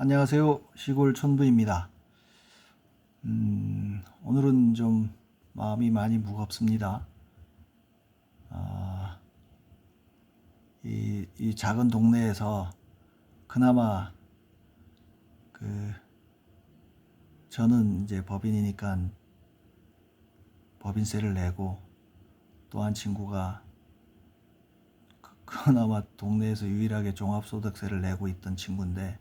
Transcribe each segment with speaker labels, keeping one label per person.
Speaker 1: 안녕하세요. 시골 촌부입니다. 오늘은 좀 마음이 많이 무겁습니다. 아, 이 작은 동네에서 그나마 그 저는 이제 법인이니까 법인세를 내고, 또 한 친구가 그나마 동네에서 유일하게 종합소득세를 내고 있던 친구인데,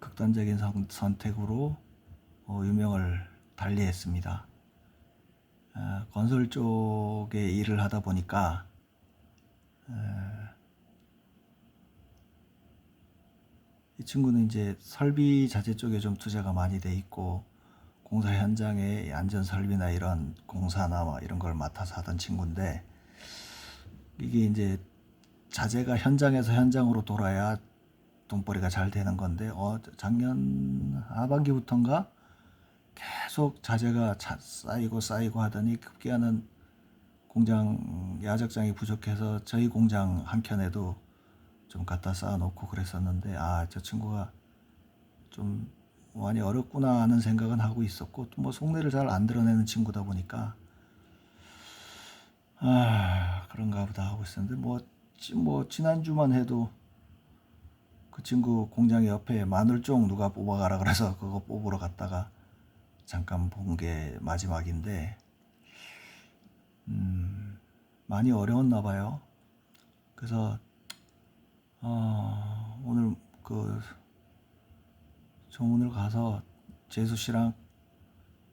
Speaker 1: 극단적인 선택으로 유명을 달리했습니다. 건설 쪽에 일을 하다 보니까 이 친구는 이제 설비 자재 쪽에 좀 투자가 많이 돼 있고, 공사 현장의 안전 설비나 이런 공사나 뭐 이런 걸 맡아서 하던 친구인데, 이게 이제 자재가 현장에서 현장으로 돌아야 돈벌이가 잘 되는 건데, 작년 하반기부터인가 계속 자재가 쌓이고 하더니 급기야는 공장 야적장이 부족해서 저희 공장 한 켠에도 좀 갖다 쌓아놓고 그랬었는데, 저 친구가 좀 많이 어렵구나 하는 생각은 하고 있었고, 또 뭐 속내를 잘 안 드러내는 친구다 보니까 그런가 보다 하고 있었는데, 뭐 지난주만 해도 그 친구 공장 옆에 마늘종 누가 뽑아가라 그래서 그거 뽑으러 갔다가 잠깐 본 게 마지막인데, 많이 어려웠나 봐요. 그래서 오늘 그 정문을 가서 재수 씨랑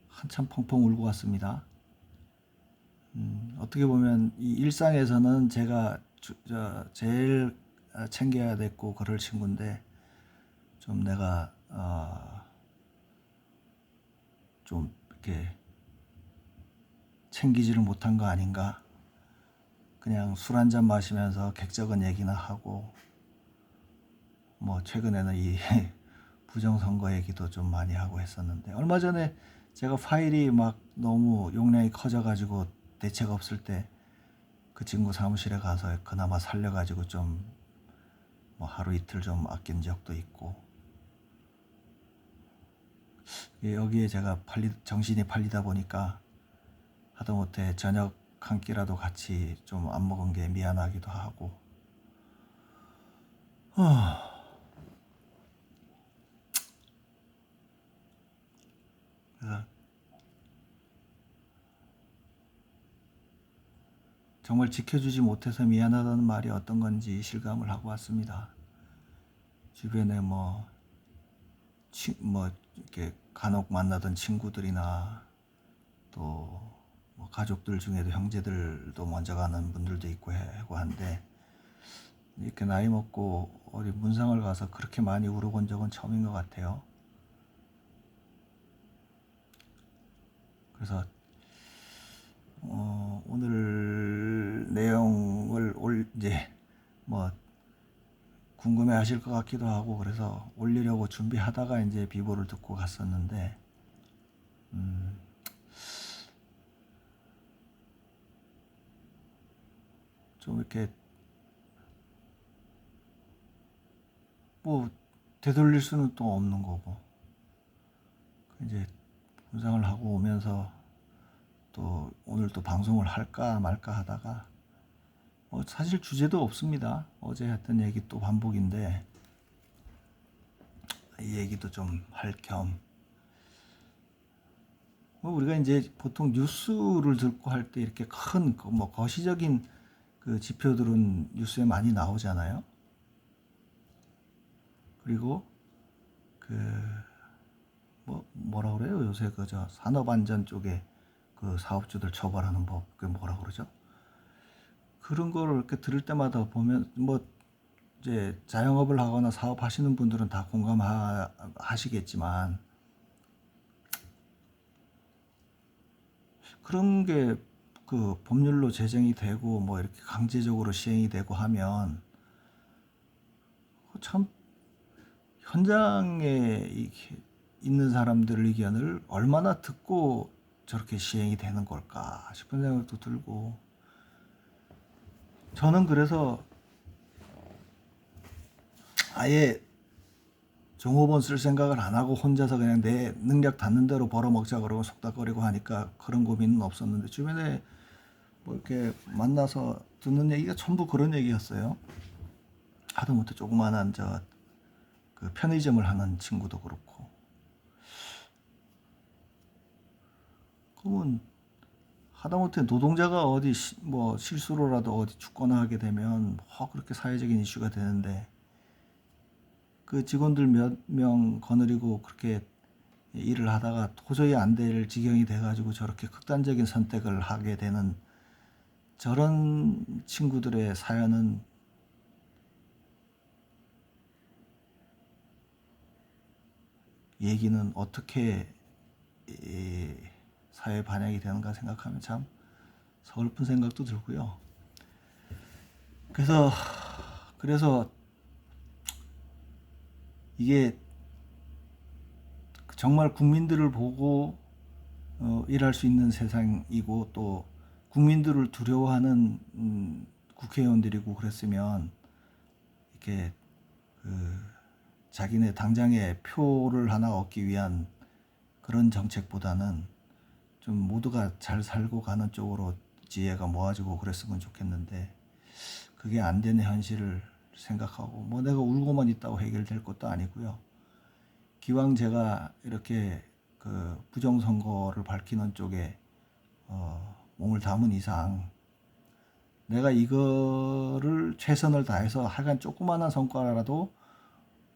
Speaker 1: 한참 펑펑 울고 왔습니다. 어떻게 보면 이 일상에서는 제가 제일 챙겨야 됐고 그럴 친구인데, 좀 내가 좀 이렇게 챙기지를 못한 거 아닌가. 그냥 술 한잔 마시면서 객적은 얘기나 하고, 뭐 최근에는 이 부정선거 얘기도 좀 많이 하고 했었는데, 얼마 전에 제가 파일이 막 너무 용량이 커져가지고 대책 없을 때 그 친구 사무실에 가서 그나마 살려가지고 좀 뭐 하루 이틀 좀 아낀 적도 있고, 여기에 제가 정신이 팔리다 보니까 하다못해 저녁 한 끼라도 같이 좀 안 먹은 게 미안하기도 하고. 그래서 정말 지켜주지 못해서 미안하다는 말이 어떤 건지 실감을 하고 왔습니다. 주변에 뭐 이렇게 간혹 만나던 친구들이나 또 뭐 가족들 중에도 형제들도 먼저 가는 분들도 있고 하고 한데, 이렇게 나이 먹고 어디 문상을 가서 그렇게 많이 울어본 적은 처음인 것 같아요. 그래서 오늘 내용을 이제 뭐 궁금해 하실 것 같기도 하고, 그래서 올리려고 준비하다가 이제 비보를 듣고 갔었는데, 좀 이렇게 뭐 되돌릴 수는 또 없는 거고, 이제 분상을 하고 오면서 또 오늘 또 방송을 할까 말까 하다가, 사실 주제도 없습니다. 어제 했던 얘기 또 반복인데, 이 얘기도 좀 할 겸, 우리가 이제 보통 뉴스를 듣고 할 때 이렇게 큰 뭐 거시적인 그 지표들은 뉴스에 많이 나오잖아요. 그리고 그 뭐라 그래요? 요새 저 산업안전 쪽에 그 사업주들 처벌하는 법, 그게 뭐라 그러죠? 그런 거를 이렇게 들을 때마다 보면, 뭐 이제 자영업을 하거나 사업하시는 분들은 다 공감하시겠지만, 그런 게 그 법률로 제정이 되고 뭐 이렇게 강제적으로 시행이 되고 하면, 참 현장에 있는 사람들 의견을 얼마나 듣고 저렇게 시행이 되는 걸까 싶은 생각도 들고, 저는 그래서 아예 종업원 쓸 생각을 안 하고 혼자서 그냥 내 능력 닿는 대로 벌어먹자 그러고 속닥거리고 하니까 그런 고민은 없었는데, 주변에 뭐 이렇게 만나서 듣는 얘기가 전부 그런 얘기였어요. 하다못해 조그만한 그 편의점을 하는 친구도 그렇고. 그러면 하다못해 노동자가 어디 뭐 실수로라도 어디 죽거나 하게 되면 뭐 그렇게 사회적인 이슈가 되는데, 그 직원들 몇 명 거느리고 그렇게 일을 하다가 도저히 안 될 지경이 돼가지고 저렇게 극단적인 선택을 하게 되는 저런 친구들의 사연은 얘기는 어떻게 사회에 반영이 되는가 생각하면 참 서글픈 생각도 들고요. 그래서 이게 정말 국민들을 보고 일할 수 있는 세상이고, 또 국민들을 두려워하는 국회의원들이고 그랬으면 이렇게 자기네 당장의 표를 하나 얻기 위한 그런 정책보다는 좀 모두가 잘 살고 가는 쪽으로 지혜가 모아지고 그랬으면 좋겠는데, 그게 안 되는 현실을 생각하고, 뭐 내가 울고만 있다고 해결될 것도 아니고요. 기왕 제가 이렇게 그 부정선거를 밝히는 쪽에 몸을 담은 이상, 내가 이거를 최선을 다해서 하여간 조그마한 성과라도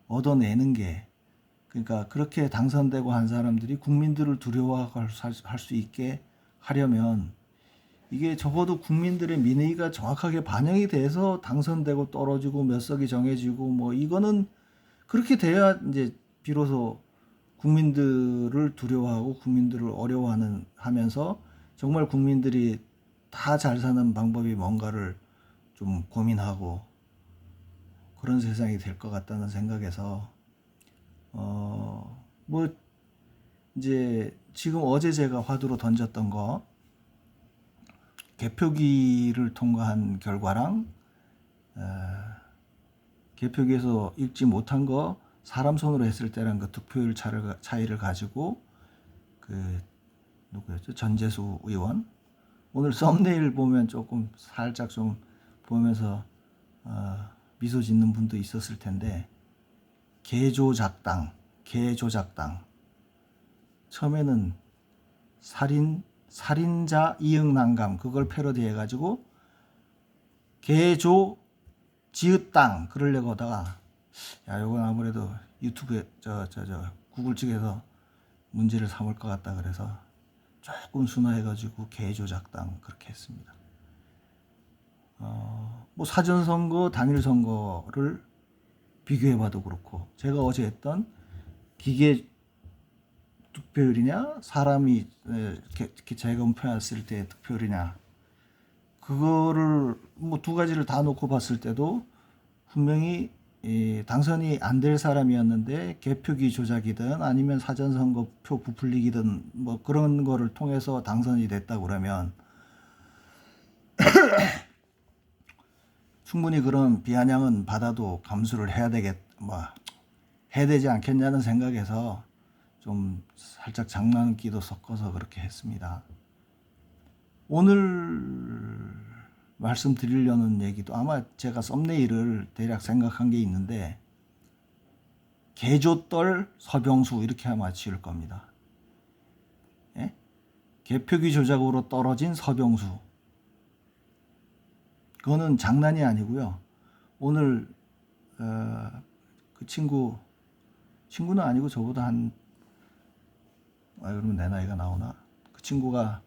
Speaker 1: 얻어내는 게, 그러니까 그렇게 당선되고 한 사람들이 국민들을 두려워할 수 있게 하려면, 이게 적어도 국민들의 민의가 정확하게 반영이 돼서 당선되고 떨어지고 몇 석이 정해지고, 뭐 이거는 그렇게 돼야 이제 비로소 국민들을 두려워하고 국민들을 어려워하는 하면서 정말 국민들이 다 잘 사는 방법이 뭔가를 좀 고민하고 그런 세상이 될 것 같다는 생각에서, 뭐 이제 지금 어제 제가 화두로 던졌던 거, 개표기를 통과한 결과랑 개표기에서 읽지 못한 거 사람 손으로 했을 때랑 그 득표율 차이를 가지고, 그 누구였죠? 전재수 의원. 오늘 썸네일 보면 조금 살짝 좀 보면서 미소 짓는 분도 있었을 텐데, 개조작당. 처음에는 살인자 이응난감 그걸 패러디해가지고 개조 지읒당 그러려고 하다가, 야, 이건 아무래도 유튜브에 구글 측에서 문제를 삼을 것 같다 그래서 조금 순화해가지고 개조작당 그렇게 했습니다. 뭐 사전선거 단일선거를 비교해봐도 그렇고, 제가 어제 했던 기계 득표율이냐 사람이 재검표했을 때 득표율이냐, 그거를 뭐 두 가지를 다 놓고 봤을 때도 분명히 당선이 안 될 사람이었는데 개표기 조작이든 아니면 사전선거표 부풀리기든 뭐 그런 거를 통해서 당선이 됐다 그러면 충분히 그런 비아냥은 받아도 감수를 해야 되지 않겠냐는 생각에서 좀 살짝 장난기도 섞어서 그렇게 했습니다. 오늘 말씀드리려는 얘기도 아마 제가 썸네일을 대략 생각한 게 있는데, 개조떨 서병수 이렇게 아마 지을 겁니다. 예? 개표기 조작으로 떨어진 서병수. 그거는 장난이 아니고요. 오늘 그 친구는 아니고 저보다 그러면 내 나이가 나오나? 그 친구가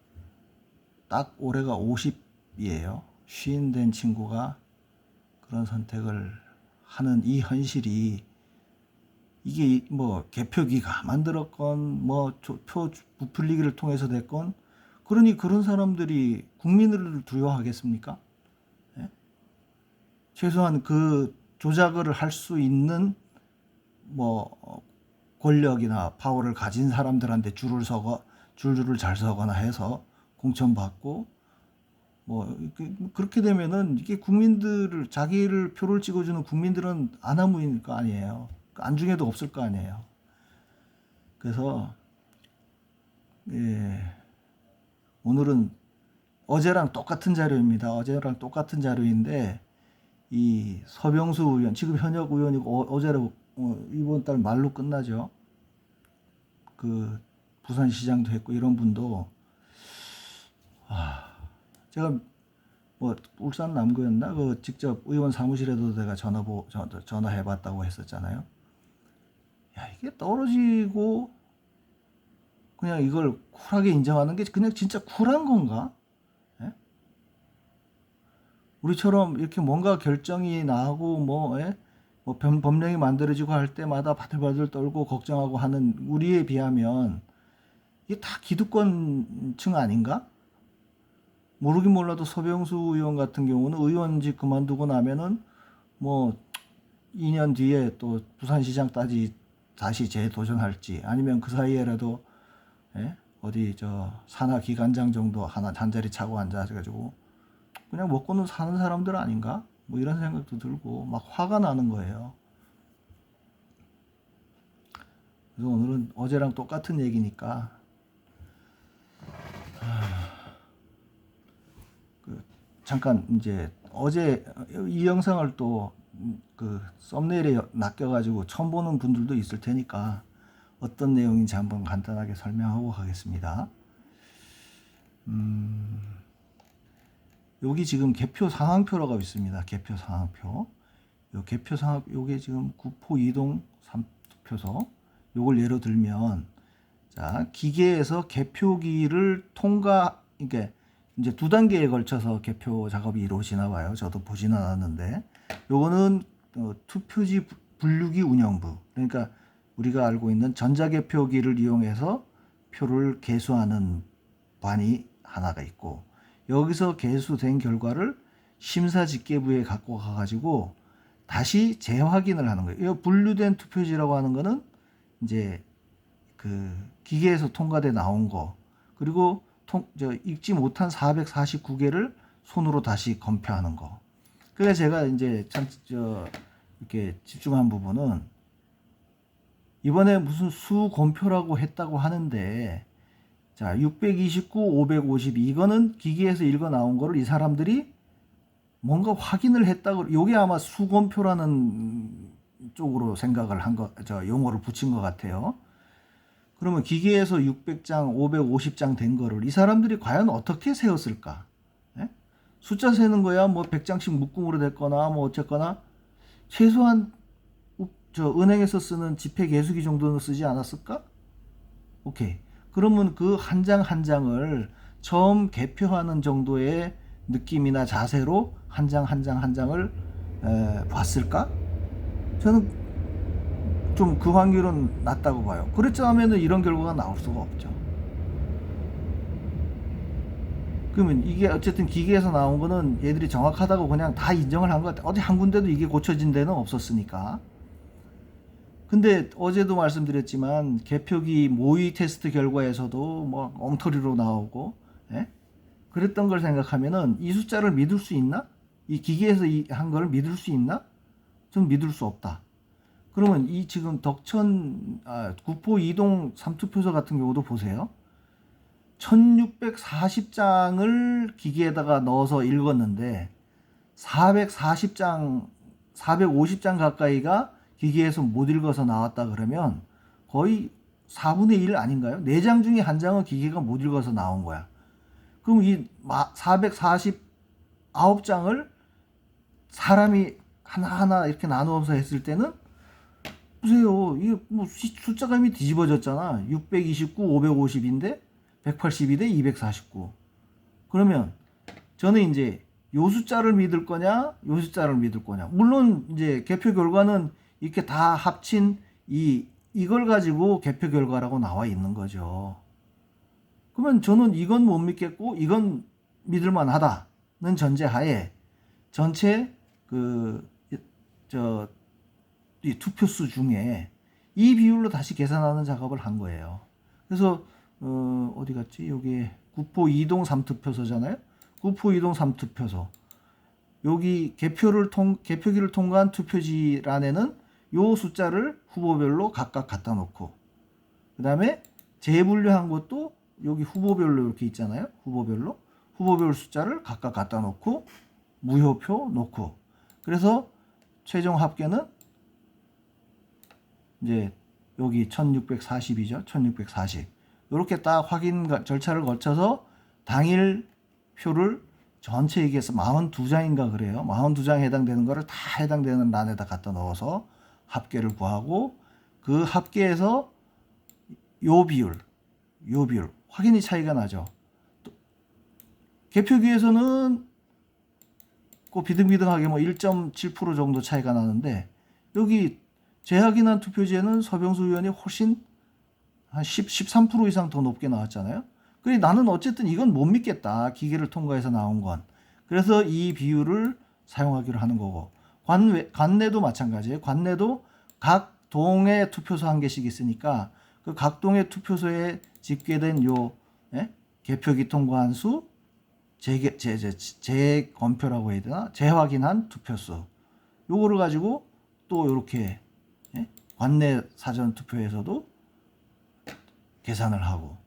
Speaker 1: 딱 올해가 50이에요. 50 된 친구가 그런 선택을 하는 이 현실이, 이게 뭐 개표기가 만들었건 뭐 표 부풀리기를 통해서 됐건, 그러니 그런 사람들이 국민을 두려워하겠습니까? 예? 최소한 그 조작을 할 수 있는 뭐 권력이나 파워를 가진 사람들한테 줄을 잘 서거나 해서 공천받고 그렇게 되면은 이게 국민들을 자기를 표를 찍어주는 국민들은 아나무인일 거 아니에요. 안중에도 없을 거 아니에요. 그래서 예, 오늘은 어제랑 똑같은 자료입니다. 어제랑 똑같은 자료인데 이 서병수 의원 지금 현역 의원이고 어제로 이번 달 말로 끝나죠. 그 부산시장도 했고 이런 분도 제가 뭐 울산 남구였나 그 직접 의원 사무실에도 내가 전화해봤다고 했었잖아요. 야 이게 떨어지고 그냥 이걸 쿨하게 인정하는 게 그냥 진짜 쿨한 건가? 예? 우리처럼 이렇게 뭔가 결정이 나고 뭐 법령이 만들어지고 할 때마다 바들바들 떨고 걱정하고 하는 우리에 비하면 이게 다 기득권층 아닌가? 모르긴 몰라도 서병수 의원 같은 경우는 의원직 그만두고 나면은 뭐 2년 뒤에 또 부산시장 다시 재도전할지 아니면 그 사이에라도 어디 저 산하 기관장 정도 하나 한 자리 차고 앉아가지고 그냥 먹고는 사는 사람들 아닌가? 뭐 이런 생각도 들고 막 화가 나는 거예요. 그래서 오늘은 어제랑 똑같은 얘기니까 잠깐 이제 어제 이 영상을 또 그 썸네일에 낚여가지고 처음 보는 분들도 있을 테니까 어떤 내용인지 한번 간단하게 설명하고 가겠습니다. 여기 지금 개표 상황표라고 있습니다. 개표 상황표. 요 개표 상황 요게 지금 구포 이동 3투표소. 요걸 예로 들면 자, 기계에서 개표기를 그러니까 이제 두 단계에 걸쳐서 개표 작업이 이루어지나 봐요. 저도 보진 않았는데 요거는 투표지 분류기 운영부. 그러니까 우리가 알고 있는 전자개표기를 이용해서 표를 개수하는 반이 하나가 있고 여기서 개수된 결과를 심사집계부에 갖고 가가지고 다시 재확인을 하는 거예요. 이 분류된 투표지라고 하는 거는 이제 그 기계에서 통과돼 나온 거 그리고 읽지 못한 449개를 손으로 다시 검표하는 거. 그래서 제가 이제 이렇게 집중한 부분은 이번에 무슨 수검표라고 했다고 하는데 자 629, 550 이거는 기계에서 읽어 나온 거를 이 사람들이 뭔가 확인을 했다고 요게 아마 수검표라는 쪽으로 생각을 용어를 붙인 것 같아요. 그러면 기계에서 600장, 550장 된 거를 이 사람들이 과연 어떻게 세웠을까? 예? 숫자 세는 거야 뭐 100장씩 묶음으로 됐거나 뭐 어쨌거나 최소한 은행에서 쓰는 지폐 개수기 정도는 쓰지 않았을까? 오케이. 그러면 그 한 장 한 장을 처음 개표하는 정도의 느낌이나 자세로 한 장 한 장 한 장을 봤을까? 저는 좀 그 확률은 낮다고 봐요. 그렇지 않으면 이런 결과가 나올 수가 없죠. 그러면 이게 어쨌든 기계에서 나온 거는 얘들이 정확하다고 그냥 다 인정을 한 것 같아. 어디 한 군데도 이게 고쳐진 데는 없었으니까. 근데 어제도 말씀드렸지만 개표기 모의 테스트 결과에서도 뭐 엉터리로 나오고 그랬던 걸 생각하면은 이 숫자를 믿을 수 있나? 이 기계에서 한 걸 믿을 수 있나? 전 믿을 수 없다. 그러면 이 지금 구포 이동 3투표소 같은 경우도 보세요. 1640장을 기계에다가 넣어서 읽었는데 440장, 450장 가까이가 기계에서 못 읽어서 나왔다 그러면 거의 4분의 1 아닌가요? 4장 중에 한 장은 기계가 못 읽어서 나온 거야. 그럼 이 449장을 사람이 하나하나 이렇게 나누어서 했을 때는 보세요. 이게 뭐 숫자가 이미 뒤집어졌잖아. 629, 550인데 182 대 249. 그러면 저는 이제 요 숫자를 믿을 거냐, 요 숫자를 믿을 거냐. 물론 이제 개표 결과는 이렇게 다 합친 이걸 가지고 개표 결과라고 나와 있는 거죠. 그러면 저는 이건 못 믿겠고 이건 믿을 만하다는 전제하에 전체 이 투표수 중에 이 비율로 다시 계산하는 작업을 한 거예요. 그래서 어디 갔지? 여기 구포 이동 3투표소잖아요. 후보 이동 3투표소. 여기 개표기를 통과한 투표지란에는 요 숫자를 후보별로 각각 갖다 놓고, 그 다음에 재분류한 것도 여기 후보별로 이렇게 있잖아요. 후보별 숫자를 각각 갖다 놓고 무효표 놓고, 그래서 최종 합계는 이제 여기 1640이죠. 1640. 이렇게 딱 확인 절차를 거쳐서 당일 표를 전체 얘기해서 42장인가 그래요. 42장에 해당되는 거를 다 해당되는 란에다 갖다 넣어서 합계를 구하고, 그 합계에서 요 비율 확인이 차이가 나죠. 개표기에서는 꼭 비등비등하게 뭐 1.7% 정도 차이가 나는데, 여기 재확인한 투표지에는 서병수 의원이 훨씬 한 13% 이상 더 높게 나왔잖아요. 그래 나는 어쨌든 이건 못 믿겠다. 기계를 통과해서 나온 건. 그래서 이 비율을 사용하기로 하는 거고, 관내도 마찬가지예요. 관내도 각 동의 투표소 한 개씩 있으니까 그 각 동의 투표소에 집계된 요 개표기 통과한 수, 재검표라고 해야 되나? 재확인한 투표수. 요거를 가지고 또 이렇게 관내 사전 투표에서도 계산을 하고,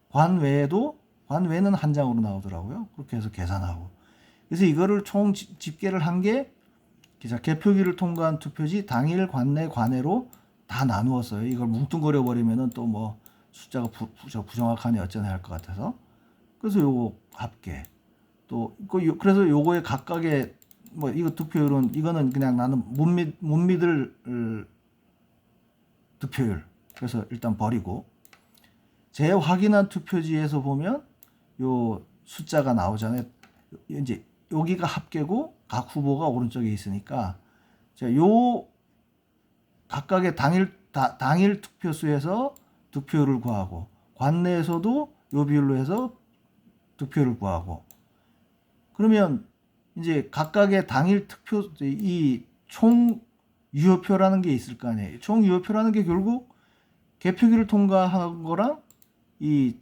Speaker 1: 관외는 한 장으로 나오더라고요. 그렇게 해서 계산하고. 그래서 이거를 총 집계를 한 게 개표기를 통과한 투표지 당일 관내 관외로 다 나누었어요. 이걸 뭉뚱거려 버리면은 또 뭐 숫자가 부정확하니 어쩌나 할 것 같아서. 그래서 요거 합계. 또 그래서 요거에 각각의 뭐 이거 투표율은 이거는 그냥 나는 못 믿을 투표율. 그래서 일단 버리고, 재확인한 투표지에서 보면 요 숫자가 나오잖아요. 이제 여기가 합계고 각 후보가 오른쪽에 있으니까, 자, 요 각각의 당일 투표수에서 득표율을 구하고, 관내에서도 요 비율로 해서 득표율을 구하고, 그러면 이제 각각의 당일 투표 이 총 유효표라는 게 있을 거 아니에요. 총 유효표라는 게 결국 개표기를 통과한 거랑 이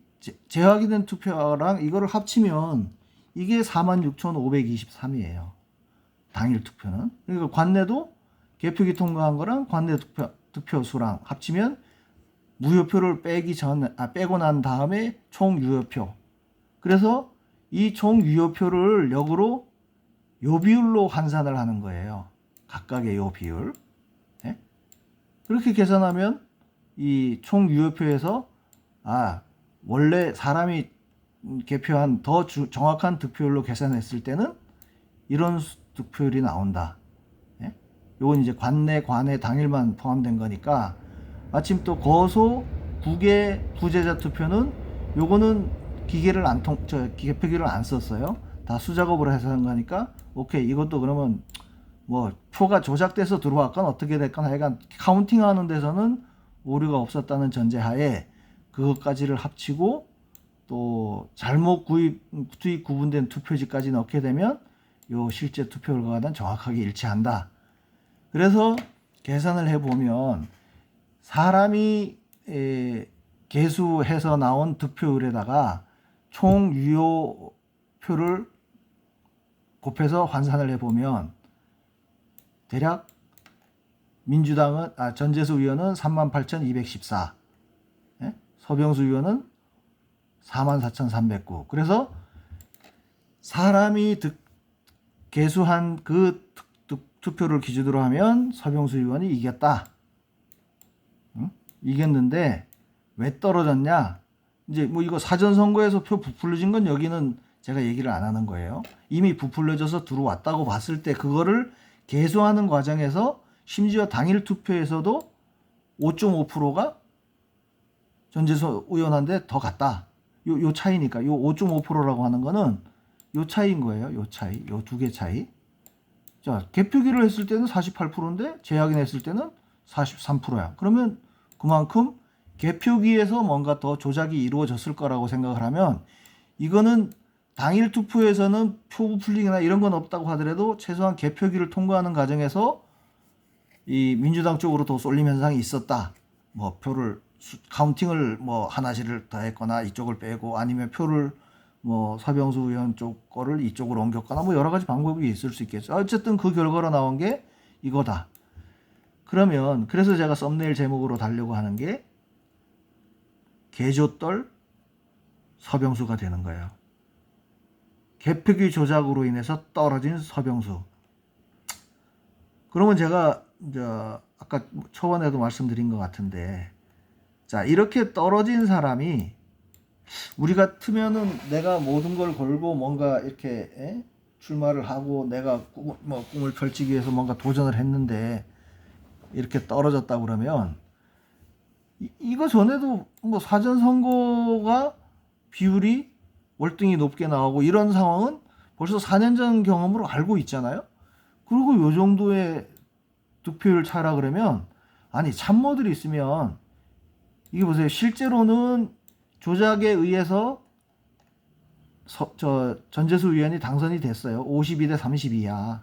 Speaker 1: 재확인된 투표랑 이거를 합치면 이게 46,523이에요. 당일 투표는. 그러니까 관내도 개표기 통과한 거랑 관내 득표수랑 합치면 무효표를 빼고 난 다음에 총 유효표. 그래서 이 총 유효표를 역으로 요 비율로 환산을 하는 거예요. 각각의 요 비율. 네? 그렇게 계산하면 이 총 유효표에서 원래 사람이 개표한 더 정확한 득표율로 계산했을 때는 이런 득표율이 나온다. 예? 요건 이제 관내 당일만 포함된 거니까, 마침 또 거소 국외 부재자 투표는 요거는 개표기를 안 썼어요. 다 수작업으로 해서 한 거니까 오케이. 이것도 그러면 뭐 표가 조작돼서 들어왔건 어떻게 됐건 하여간 카운팅하는 데서는 오류가 없었다는 전제하에 그것까지를 합치고 또 잘못 투입 구분된 투표지까지 넣게 되면 요 실제 투표 결과와는 정확하게 일치한다. 그래서 계산을 해보면 사람이 계수해서 나온 득표율에다가 총 유효표를 곱해서 환산을 해보면 대략 민주당은 전재수 의원은 38,214, 서병수 의원은 44,309. 그래서 사람이 계수한 그 투표를 기준으로 하면 서병수 의원이 이겼다. 이겼는데 왜 떨어졌냐? 이제 뭐 이거 사전 선거에서 표 부풀려진 건 여기는 제가 얘기를 안 하는 거예요. 이미 부풀려져서 들어왔다고 봤을 때 그거를 계수하는 과정에서 심지어 당일 투표에서도 5.5%가 전재수 의원한테 더 갔다. 요 차이니까 요 5.5%라고 하는 거는 요 차이인 거예요. 요 차이. 요 두 개 차이. 자, 개표기를 했을 때는 48%인데 재확인했을 때는 43%야. 그러면 그만큼 개표기에서 뭔가 더 조작이 이루어졌을 거라고 생각을 하면, 이거는 당일 투표에서는 표 부풀리기나 이런 건 없다고 하더라도 최소한 개표기를 통과하는 과정에서 이 민주당 쪽으로 더 쏠림 현상이 있었다. 뭐 표를 카운팅을 뭐 하나씩을 더 했거나 이쪽을 빼고 아니면 표를 뭐 서병수 의원 쪽 거를 이쪽으로 옮겼거나 뭐 여러 가지 방법이 있을 수 있겠죠. 어쨌든 그 결과로 나온 게 이거다. 그러면 그래서 제가 썸네일 제목으로 달려고 하는 게 개조떨 서병수가 되는 거예요. 개표기 조작으로 인해서 떨어진 서병수. 그러면 제가 이제 아까 초반에도 말씀드린 것 같은데, 자, 이렇게 떨어진 사람이 우리 같으면은 내가 모든 걸 걸고 뭔가 이렇게 출마를 하고 내가 꿈을 펼치기 위해서 뭔가 도전을 했는데 이렇게 떨어졌다 그러면 이거 전에도 뭐 사전 선거가 비율이 월등히 높게 나오고 이런 상황은 벌써 4년 전 경험으로 알고 있잖아요. 그리고 요 정도의 득표율 차라 그러면 아니 참모들이 있으면 이게 보세요. 실제로는 조작에 의해서 전재수 의원이 당선이 됐어요. 52대 32야.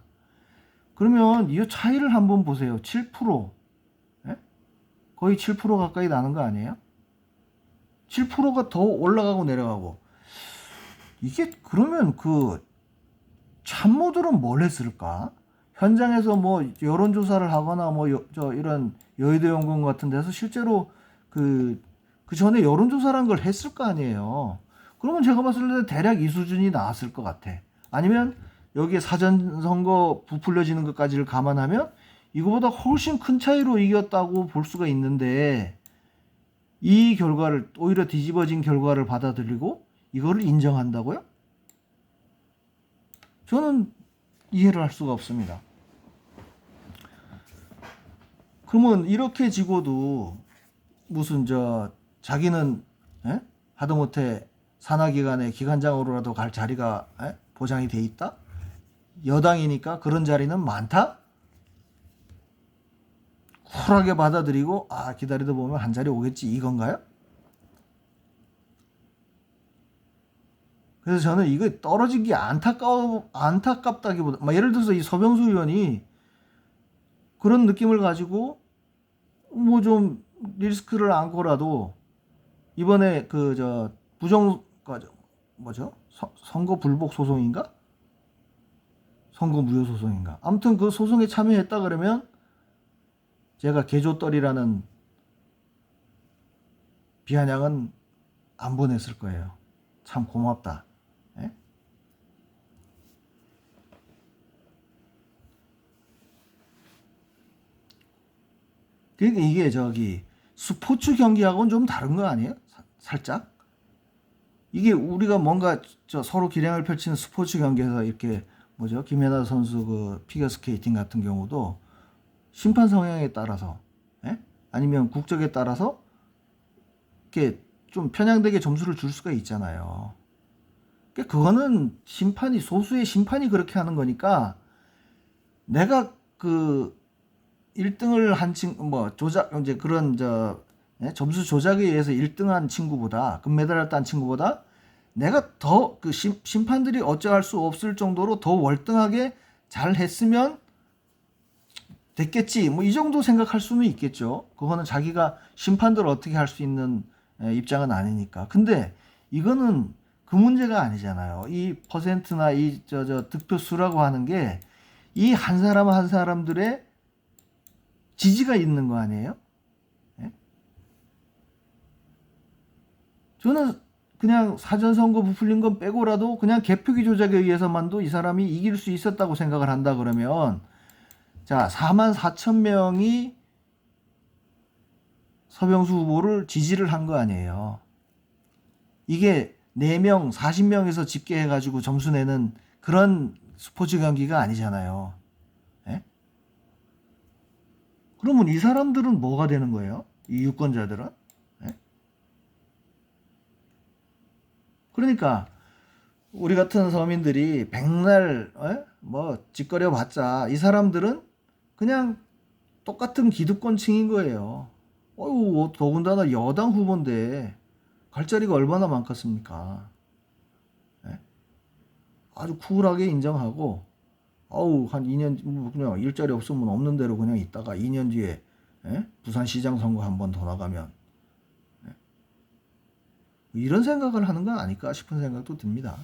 Speaker 1: 그러면 이 차이를 한번 보세요. 7%. 예? 거의 7% 가까이 나는 거 아니에요? 7%가 더 올라가고 내려가고. 이게 그러면 그 참모들은 뭘 했을까? 현장에서 뭐 여론조사를 하거나 뭐 이런 여의도 연구원 같은 데서 실제로 그 전에 여론조사란 걸 했을 거 아니에요. 그러면 제가 봤을 때 대략 이 수준이 나왔을 것 같아. 아니면 여기에 사전선거 부풀려지는 것까지를 감안하면 이거보다 훨씬 큰 차이로 이겼다고 볼 수가 있는데 이 결과를 오히려 뒤집어진 결과를 받아들이고 이거를 인정한다고요? 저는 이해를 할 수가 없습니다. 그러면 이렇게 지고도 무슨 자기는 하다못해 산하기관의 기관장으로라도 갈 자리가 보장이 돼 있다? 여당이니까 그런 자리는 많다? 쿨하게 받아들이고 기다리다 보면 한 자리 오겠지 이건가요? 그래서 저는 이거 떨어진 게 안타깝다기보다 예를 들어서 이 서병수 의원이 그런 느낌을 가지고 뭐 좀 리스크를 안고라도 이번에 부정 뭐죠? 선거 불복 소송인가? 선거 무효 소송인가? 아무튼 그 소송에 참여했다 그러면 제가 개조떨이라는 비아냥은 안 보냈을 거예요. 참 고맙다. 예? 그러니까 이게 스포츠 경기하고는 좀 다른 거 아니에요? 살짝? 이게 우리가 뭔가 서로 기량을 펼치는 스포츠 경기에서 이렇게 김연아 선수 그 피겨스케이팅 같은 경우도 심판 성향에 따라서 아니면 국적에 따라서 이렇게 좀 편향되게 점수를 줄 수가 있잖아요. 그거는 소수의 심판이 그렇게 하는 거니까 내가 그 1등을 한 조작 그런 점수 조작에 의해서 1등한 친구보다 금메달을 딴 친구보다 내가 더 그 심판들이 어찌할 수 없을 정도로 더 월등하게 잘 했으면 됐겠지. 뭐 이 정도 생각할 수는 있겠죠. 그거는 자기가 심판들을 어떻게 할 수 있는 입장은 아니니까. 근데 이거는 그 문제가 아니잖아요. 이 퍼센트나 이 득표수라고 하는 게 이 한 사람 한 사람들의 지지가 있는 거 아니에요? 예? 저는 그냥 사전선거 부풀린 건 빼고라도 그냥 개표기 조작에 의해서만도 이 사람이 이길 수 있었다고 생각을 한다 그러면 4만 4천 명이 서병수 후보를 지지를 한 거 아니에요. 이게 4명, 40명에서 집계해가지고 점수 내는 그런 스포츠 경기가 아니잖아요. 예? 그러면 이 사람들은 뭐가 되는 거예요? 이 유권자들은? 예? 그러니까 우리 같은 서민들이 백날 짓거려 봤자 이 사람들은 그냥 똑같은 기득권층인 거예요. 더군다나 여당 후보인데 갈 자리가 얼마나 많겠습니까? 예? 아주 쿨하게 인정하고 한 2년 그냥 일자리 없으면 없는 대로 그냥 있다가 2년 뒤에 부산시장 선거 한 번 더 나가면 이런 생각을 하는 건 아닐까 싶은 생각도 듭니다.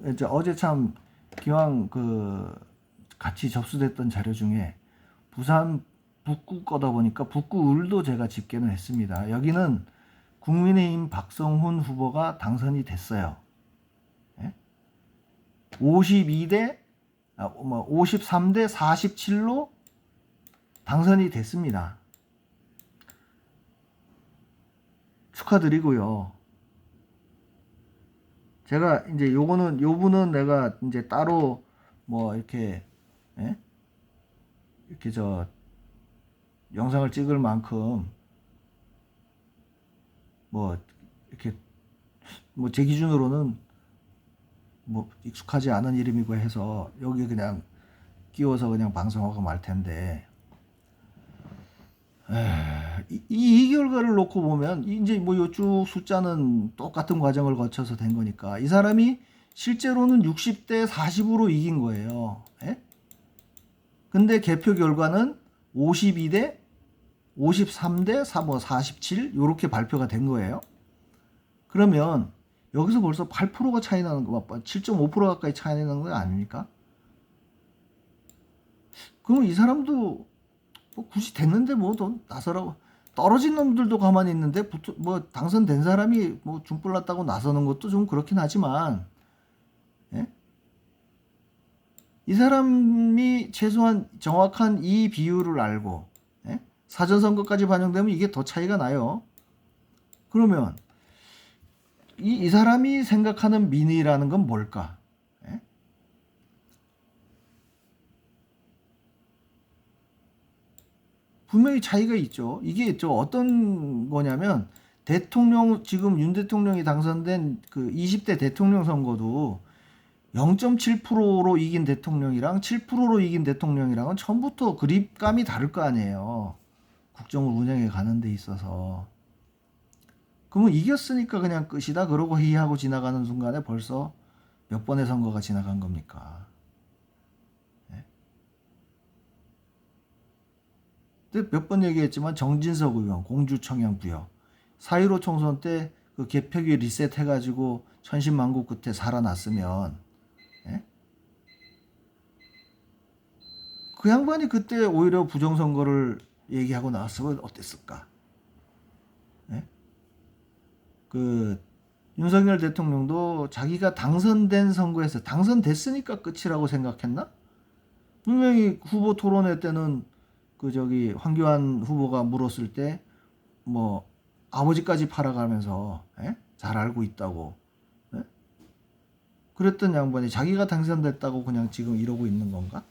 Speaker 1: 이제 어제 참 기왕 같이 접수됐던 자료 중에 부산 북구 거다 보니까 북구 을도 제가 집계는 했습니다. 여기는 국민의힘 박성훈 후보가 당선이 됐어요. 53대 47로 당선이 됐습니다. 축하드리고요. 제가 이제 요 분은 내가 이제 따로 뭐 이렇게 이렇게 영상을 찍을 만큼 뭐 이렇게 뭐 제 기준으로는 뭐 익숙하지 않은 이름이고 해서 여기 그냥 끼워서 그냥 방송하고 말 텐데, 이 결과를 놓고 보면 이제 뭐 요 쭉 숫자는 똑같은 과정을 거쳐서 된 거니까 이 사람이 실제로는 60대 40으로 이긴 거예요. 근데 개표 결과는 52대 53대 47 요렇게 발표가 된 거예요. 그러면 여기서 벌써 8%가 차이 나는 거, 7.5% 가까이 차이 나는 거 아닙니까? 그럼 이 사람도 뭐 굳이 됐는데 뭐 더 나서라고, 떨어진 놈들도 가만히 있는데 뭐 당선된 사람이 뭐 중불 났다고 나서는 것도 좀 그렇긴 하지만, 이 사람이 최소한 정확한 이 비율을 알고 사전선거까지 반영되면 이게 더 차이가 나요. 그러면 이 사람이 생각하는 민의라는 건 뭘까? 분명히 차이가 있죠. 이게 어떤 거냐면, 지금 윤 대통령이 당선된 그 20대 대통령 선거도 0.7%로 이긴 대통령이랑 7%로 이긴 대통령이랑은 처음부터 그립감이 다를 거 아니에요. 국정을 운영해 가는 데 있어서. 그러면 이겼으니까 그냥 끝이다 그러고 회의하고 지나가는 순간에 벌써 몇 번의 선거가 지나간 겁니까? 몇 번 얘기했지만 정진석 의원 공주청양 부여 4.15 총선 때 그 개표기 리셋해가지고 천신만고 끝에 살아났으면, 그 양반이 그때 오히려 부정선거를 얘기하고 나왔으면 어땠을까? 그 윤석열 대통령도 자기가 당선된 선거에서 당선됐으니까 끝이라고 생각했나? 분명히 후보 토론회 때는 황교안 후보가 물었을 때 뭐 아버지까지 팔아가면서 잘 알고 있다고 그랬던 양반이 자기가 당선됐다고 그냥 지금 이러고 있는 건가?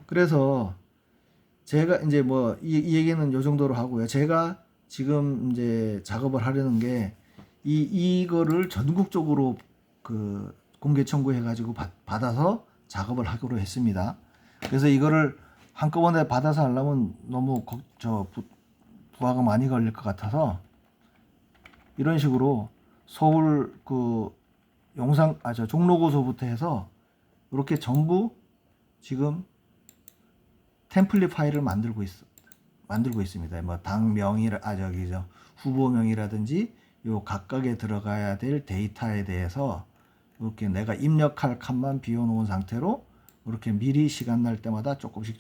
Speaker 1: 그래서 제가 이제 뭐 이 얘기는 요 정도로 하고요. 제가 지금 이제 작업을 하려는 게 이거를 전국적으로 그 공개 청구해 가지고 받아서 작업을 하기로 했습니다. 그래서 이거를 한꺼번에 받아서 하려면 너무 부하가 많이 걸릴 것 같아서 이런 식으로 서울 종로고소부터 해서 이렇게 전부 지금 템플릿 파일을 만들고 있습니다. 뭐 후보명이라든지 요 각각에 들어가야 될 데이터에 대해서 이렇게 내가 입력할 칸만 비워놓은 상태로 이렇게 미리 시간 날 때마다 조금씩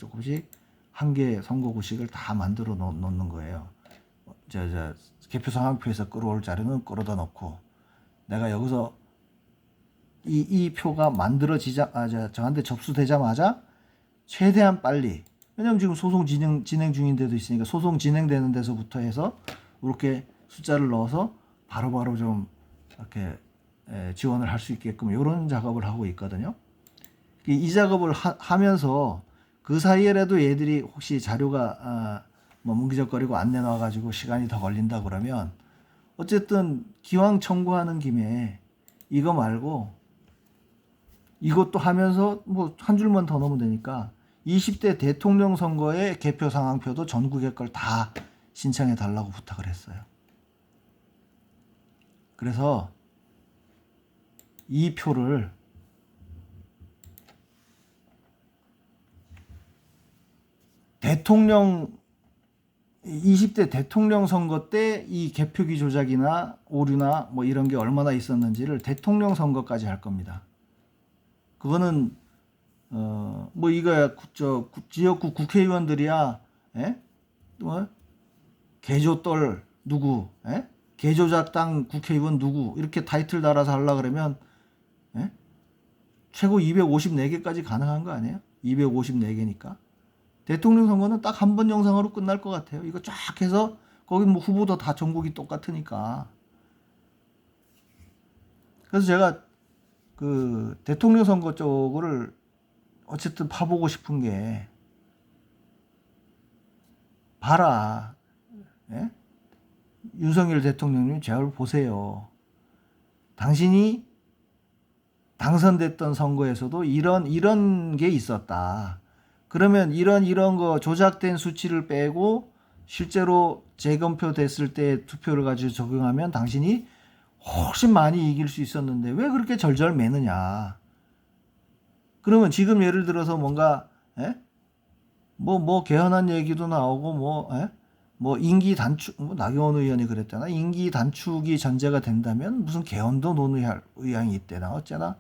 Speaker 1: 한 개 선거구식을 다 만들어 놓는 거예요. 개표 상황표에서 끌어올 자료는 끌어다 놓고, 내가 여기서 이 표가 저한테 접수되자마자 최대한 빨리, 왜냐면 지금 소송 진행 중인 데도 있으니까 소송 진행되는 데서부터 해서 이렇게 숫자를 넣어서 바로바로 좀 이렇게 지원을 할 수 있게끔 이런 작업을 하고 있거든요. 이 작업을 하면서 그 사이에라도 얘들이 혹시 자료가 뭐 문기적거리고 안 내놔가지고 시간이 더 걸린다 그러면, 어쨌든 기왕 청구하는 김에 이거 말고 이것도 하면서 뭐 한 줄만 더 넣으면 되니까 20대 대통령 선거의 개표 상황표도 전국의 걸 다 신청해 달라고 부탁을 했어요. 그래서 이 표를 대통령 20대 대통령 선거 때 이 개표기 조작이나 오류나 뭐 이런 게 얼마나 있었는지를 대통령 선거까지 할 겁니다. 그거는 뭐 이거야 지역구 국회의원들이야, 예? 뭐 개조떨 누구, 예? 개조작당 국회의원 누구 이렇게 타이틀 달아서 하려 그러면, 예? 최고 254개까지 가능한 거 아니에요? 254개니까. 대통령 선거는 딱 한 번 영상으로 끝날 것 같아요. 이거 쫙 해서 거기 뭐 후보도 다 전국이 똑같으니까. 그래서 제가 그 대통령 선거 쪽을 어쨌든 파보고 싶은 게, 봐라, 예? 윤석열 대통령님 제발 보세요. 당신이 당선됐던 선거에서도 이런 게 있었다. 그러면 이런 거 조작된 수치를 빼고 실제로 재검표 됐을 때 투표를 가지고 적용하면 당신이 훨씬 많이 이길 수 있었는데 왜 그렇게 절절매느냐. 그러면 지금 예를 들어서 뭔가, 예? 뭐 개헌안 얘기도 나오고 예? 뭐 임기 단축, 뭐 나경원 의원이 그랬잖아. 임기 단축이 전제가 된다면 무슨 개헌도 논의할 의향이 있대나 어쩌나.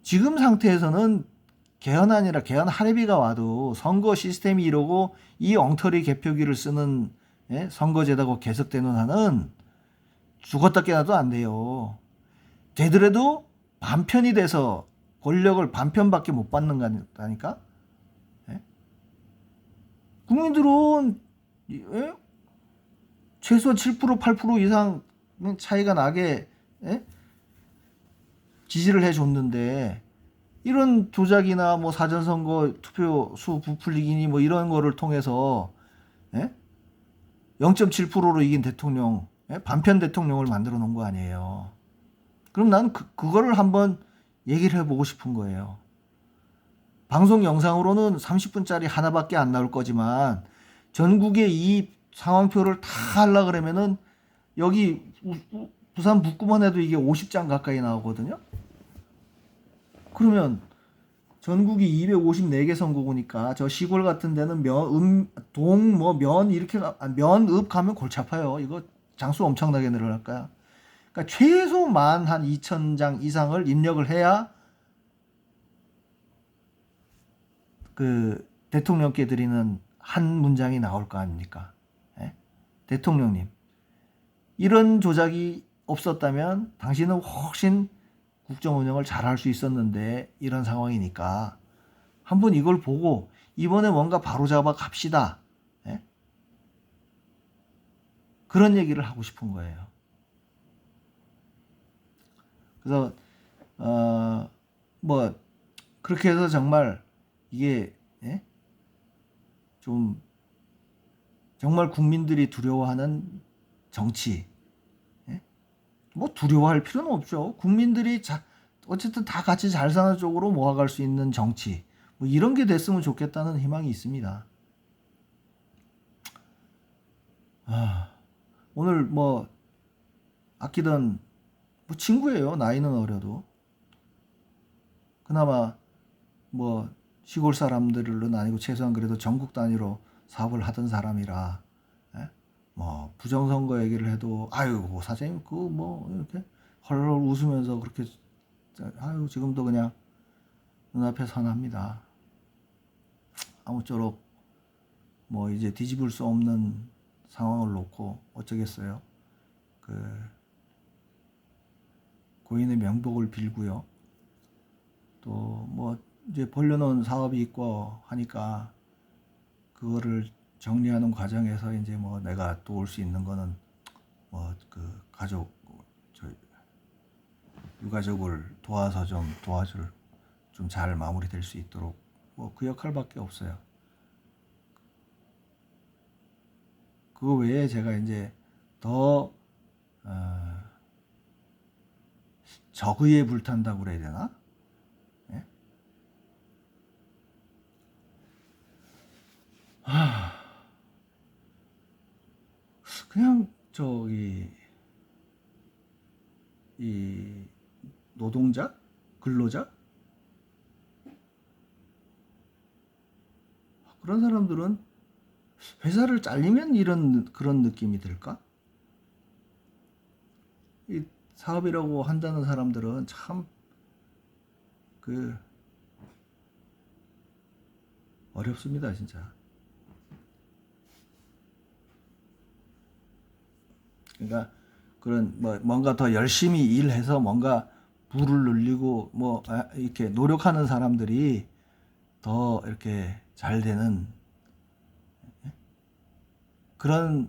Speaker 1: 지금 상태에서는 개헌안이라 개헌 할애비가 와도 선거 시스템이 이러고 이 엉터리 개표기를 쓰는, 예? 선거제도가 계속되는 한은 죽었다 깨나도 안 돼요. 되더라도 반편이 돼서 권력을 반편밖에 못 받는 거니까. 예? 국민들은, 예? 최소 7% 8% 이상 차이가 나게, 예? 지지를 해줬는데 이런 조작이나 뭐 사전선거 투표수 부풀리기니 뭐 이런 거를 통해서, 예? 0.7%로 이긴 대통령, 예? 반편 대통령을 만들어 놓은 거 아니에요. 그럼 난 그거를 한번 얘기를 해보고 싶은 거예요. 방송 영상으로는 30분짜리 하나밖에 안 나올 거지만 전국의 이 상황표를 다 하려 그러면은 여기 부산 북구만 해도 이게 50장 가까이 나오거든요. 그러면 전국이 254개 선거구니까 저 시골 같은 데는 뭐 면 이렇게 면읍 가면 골치 아파요. 이거 장수 엄청나게 늘어날 거야. 그러니까 최소만 한 2,000장 이상을 입력을 해야 그 대통령께 드리는 한 문장이 나올 거 아닙니까? 예? 대통령님, 이런 조작이 없었다면 당신은 훨씬 국정 운영을 잘할 수 있었는데 이런 상황이니까 한번 이걸 보고 이번에 뭔가 바로잡아 갑시다. 예? 그런 얘기를 하고 싶은 거예요. 그래서 뭐 그렇게 해서 정말 이게, 예? 좀 정말 국민들이 두려워하는 정치, 예? 뭐 두려워할 필요는 없죠. 국민들이 어쨌든 다 같이 잘 사는 쪽으로 모아갈 수 있는 정치, 뭐 이런 게 됐으면 좋겠다는 희망이 있습니다. 오늘 뭐 아끼던 뭐 친구예요. 나이는 어려도 그나마 뭐 시골 사람들은 아니고 최소한 그래도 전국 단위로 사업을 하던 사람이라, 예? 뭐 부정선거 얘기를 해도 아유 사장님 그 뭐 이렇게 헐헐 웃으면서 그렇게, 아유 지금도 그냥 눈앞에 선합니다. 아무쪼록 뭐 이제 뒤집을 수 없는 상황을 놓고 어쩌겠어요. 그 고인의 명복을 빌고요. 또 뭐 이제 벌려놓은 사업이 있고 하니까 그거를 정리하는 과정에서 이제 뭐 내가 도울 수 있는 거는 뭐 그 가족, 저 유가족을 도와서 좀 도와줄, 좀 잘 마무리될 수 있도록 뭐 그 역할밖에 없어요. 그거 외에 제가 이제 더 적의에 불탄다고 그래야 되나? 예? 그냥 이 노동자, 근로자 그런 사람들은 회사를 잘리면 이런 그런 느낌이 들까? 이 사업이라고 한다는 사람들은 참 그 어렵습니다, 진짜. 그러니까 그런 뭐 뭔가 더 열심히 일해서 뭔가 부를 늘리고 뭐 이렇게 노력하는 사람들이 더 이렇게 잘 되는 그런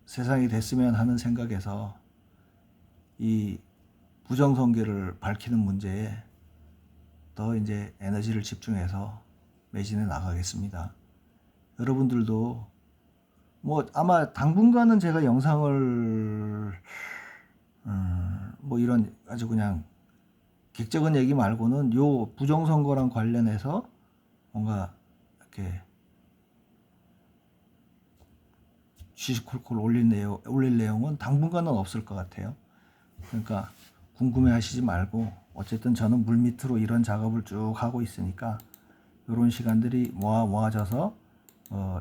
Speaker 1: 세상이 됐으면 하는 생각에서 이 부정선거를 밝히는 문제에 더 이제 에너지를 집중해서 매진해 나가겠습니다. 여러분들도 뭐 아마 당분간은 제가 영상을 뭐 이런 아주 그냥 객적인 얘기 말고는 요 부정선거랑 관련해서 뭔가 이렇게 시시콜콜 올릴 내용은 당분간은 없을 것 같아요. 그러니까 궁금해 하시지 말고 어쨌든 저는 물밑으로 이런 작업을 쭉 하고 있으니까 이런 시간들이 모아져서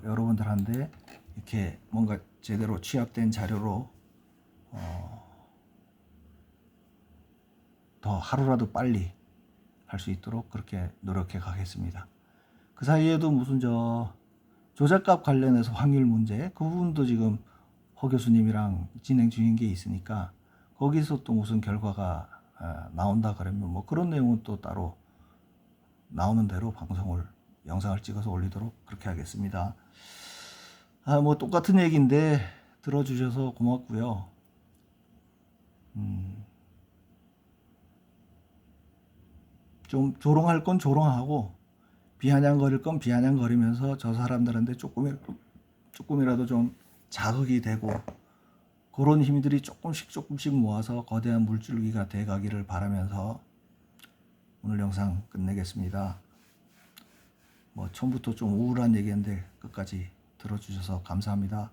Speaker 1: 여러분들한테 이렇게 뭔가 제대로 취합된 자료로 더 하루라도 빨리 할 수 있도록 그렇게 노력해 가겠습니다. 그 사이에도 무슨 조작값 관련해서 확률 문제 그 부분도 지금 허 교수님이랑 진행 중인 게 있으니까 거기서 또 무슨 결과가 나온다 그러면 뭐 그런 내용은 또 따로 나오는 대로 영상을 찍어서 올리도록 그렇게 하겠습니다. 뭐 똑같은 얘기인데 들어주셔서 고맙고요. 좀 조롱할 건 조롱하고 비아냥거릴 건 비아냥거리면서 저 사람들한테 조금이라도 좀 자극이 되고 그런 힘들이 조금씩 모아서 거대한 물줄기가 돼가기를 바라면서 오늘 영상 끝내겠습니다. 뭐 처음부터 좀 우울한 얘기인데 끝까지 들어주셔서 감사합니다.